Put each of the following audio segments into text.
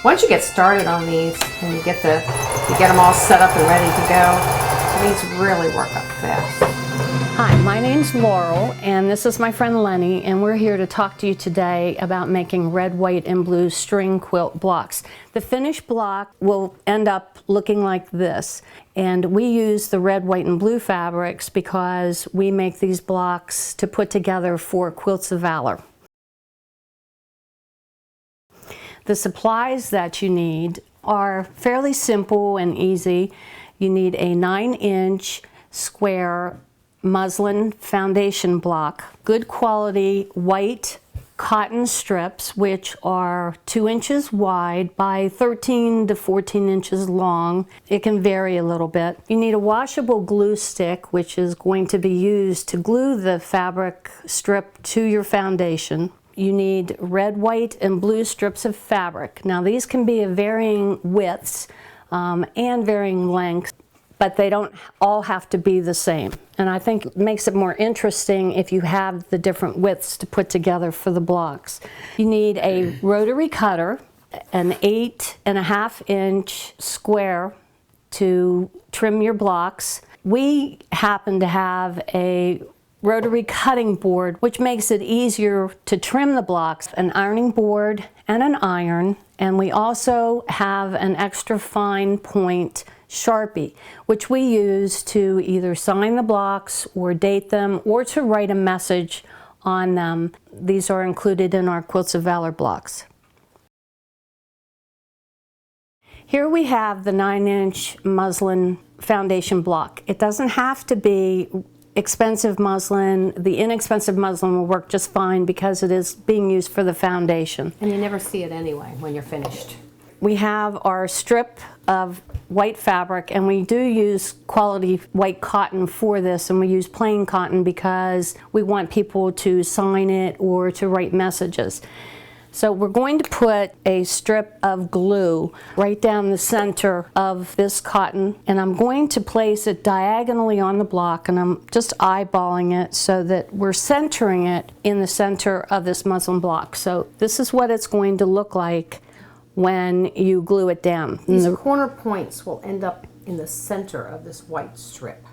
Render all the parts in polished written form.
Once you get started on these and you get them all set up and ready to go, these really work up fast. Hi, my name's Laurel, and this is my friend Lenny, and we're here to talk to you today about making red, white, and blue string quilt blocks. The finished block will end up looking like this, and we use the red, white, and blue fabrics because we make these blocks to put together for Quilts of Valor. The supplies that you need are fairly simple and easy. You need a 9-inch square muslin foundation block, good quality white cotton strips, which are 2 inches wide by 13 to 14 inches long. It can vary a little bit. You need a washable glue stick, which is going to be used to glue the fabric strip to your foundation. You need red, white, and blue strips of fabric. Now these can be of varying widths and varying lengths, but they don't all have to be the same. And I think it makes it more interesting if you have the different widths to put together for the blocks. You need a rotary cutter, an 8.5-inch square to trim your blocks. We happen to have a rotary cutting board, which makes it easier to trim the blocks, an ironing board and an iron, and we also have an extra fine point Sharpie, which we use to either sign the blocks or date them or to write a message on them. These are included in our Quilts of Valor blocks. Here we have the 9-inch muslin foundation block. It doesn't have to be expensive muslin. The inexpensive muslin will work just fine because it is being used for the foundation. And you never see it anyway when you're finished. We have our strip of white fabric, and we do use quality white cotton for this, and we use plain cotton because we want people to sign it or to write messages. So we're going to put a strip of glue right down the center of this cotton, and I'm going to place it diagonally on the block, and I'm just eyeballing it so that we're centering it in the center of this muslin block. So this is what it's going to look like when you glue it down. These corner points will end up in the center of this white strip.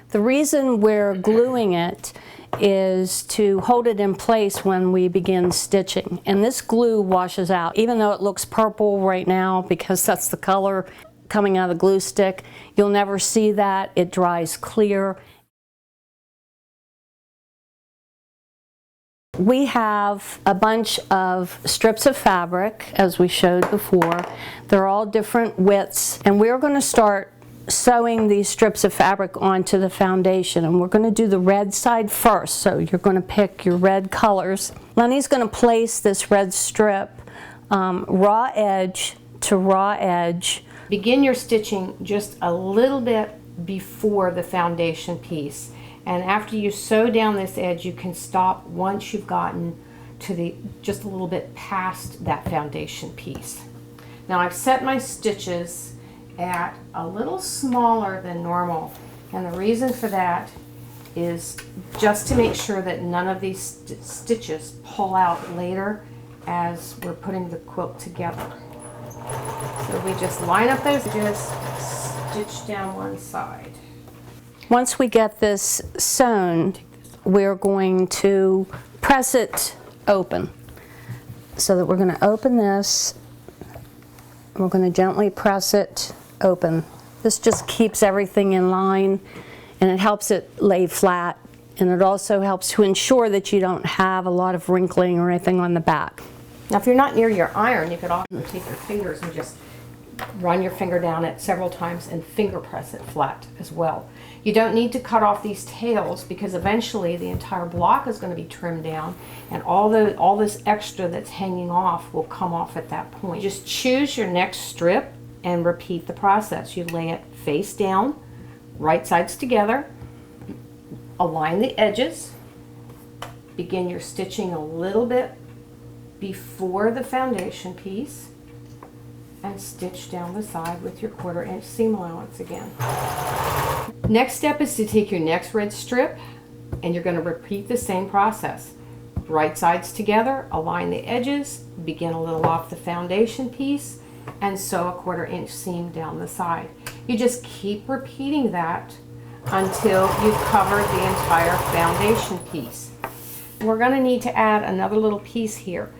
The reason we're gluing it is to hold it in place when we begin stitching. And this glue washes out. Even though it looks purple right now because that's the color coming out of the glue stick, you'll never see that. It dries clear. We have a bunch of strips of fabric, as we showed before. They're all different widths, and we're going to start sewing these strips of fabric onto the foundation, and we're going to do the red side first. So you're going to pick your red colors. Lenny's going to place this red strip raw edge to raw edge. Begin your stitching just a little bit before the foundation piece. And after you sew down this edge, you can stop once you've gotten to just a little bit past that foundation piece. Now I've set my stitches at a little smaller than normal, and the reason for that is just to make sure that none of these stitches pull out later as we're putting the quilt together. So we just line up those edges, stitch down one side. Once we get this sewn, we're going to press it open. So that we're going to open this, and we're going to gently press it open. This just keeps everything in line, and it helps it lay flat, and it also helps to ensure that you don't have a lot of wrinkling or anything on the back. Now if you're not near your iron, you could also take your fingers and just run your finger down it several times and finger press it flat as well. You don't need to cut off these tails because eventually the entire block is going to be trimmed down, and all this extra that's hanging off will come off at that point. Just choose your next strip and repeat the process. You lay it face down, right sides together, align the edges, begin your stitching a little bit before the foundation piece, and stitch down the side with your 1/4 inch seam allowance again. Next step is to take your next red strip, and you're going to repeat the same process. right sides together, align the edges, begin a little off the foundation piece, and sew a 1/4 inch seam down the side. You just keep repeating that until you've covered the entire foundation piece. We're going to need to add another little piece here,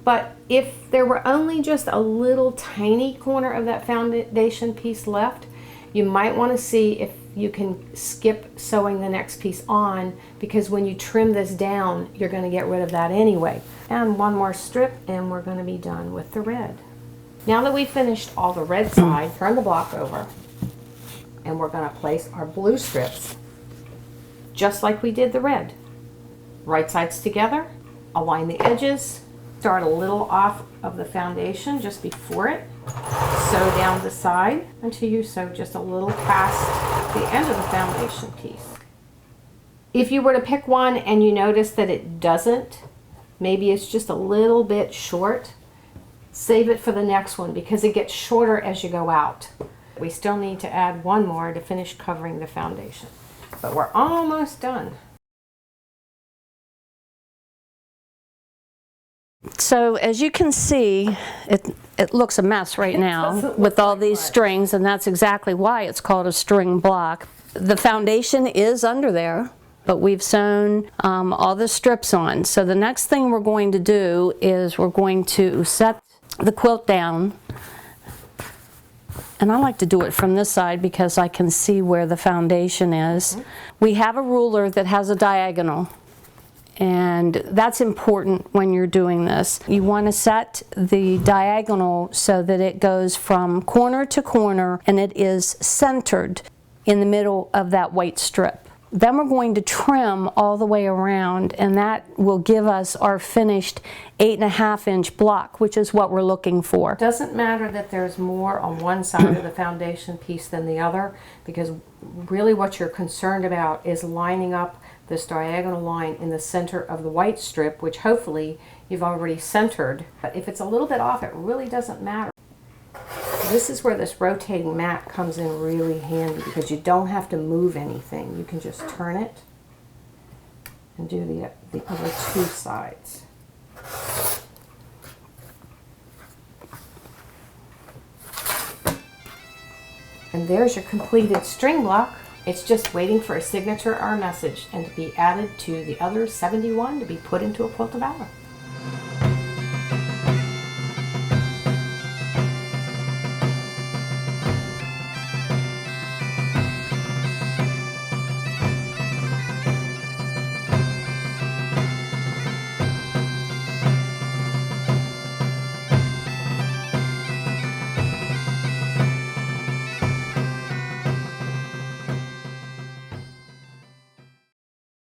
but if there were only just a little tiny corner of that foundation piece left, you might want to see if you can skip sewing the next piece on, because when you trim this down, you're going to get rid of that anyway. And one more strip and we're going to be done with the red. Now that we've finished all the red side, turn the block over and we're going to place our blue strips just like we did the red. Right sides together, align the edges, start a little off of the foundation just before it, sew down the side until you sew just a little past the end of the foundation piece. If you were to pick one and you notice that it doesn't, maybe it's just a little bit short, save it for the next one because it gets shorter as you go out. We still need to add one more to finish covering the foundation, but we're almost done. So as you can see, it looks a mess right now with all these strings, and that's exactly why it's called a string block. The foundation is under there, but we've sewn all the strips on. So the next thing we're going to do is we're going to set the quilt down. And I like to do it from this side because I can see where the foundation is. We have a ruler that has a diagonal, and that's important when you're doing this. You want to set the diagonal so that it goes from corner to corner and it is centered in the middle of that white strip. Then we're going to trim all the way around, and that will give us our finished 8.5 inch block, which is what we're looking for. It doesn't matter that there's more on one side of the foundation piece than the other, because really what you're concerned about is lining up this diagonal line in the center of the white strip, which hopefully you've already centered. But if it's a little bit off, it really doesn't matter. This is where this rotating mat comes in really handy, because you don't have to move anything. You can just turn it and do the other two sides. And there's your completed string block. It's just waiting for a signature or a message and to be added to the other 71 to be put into a Quilt of Valor.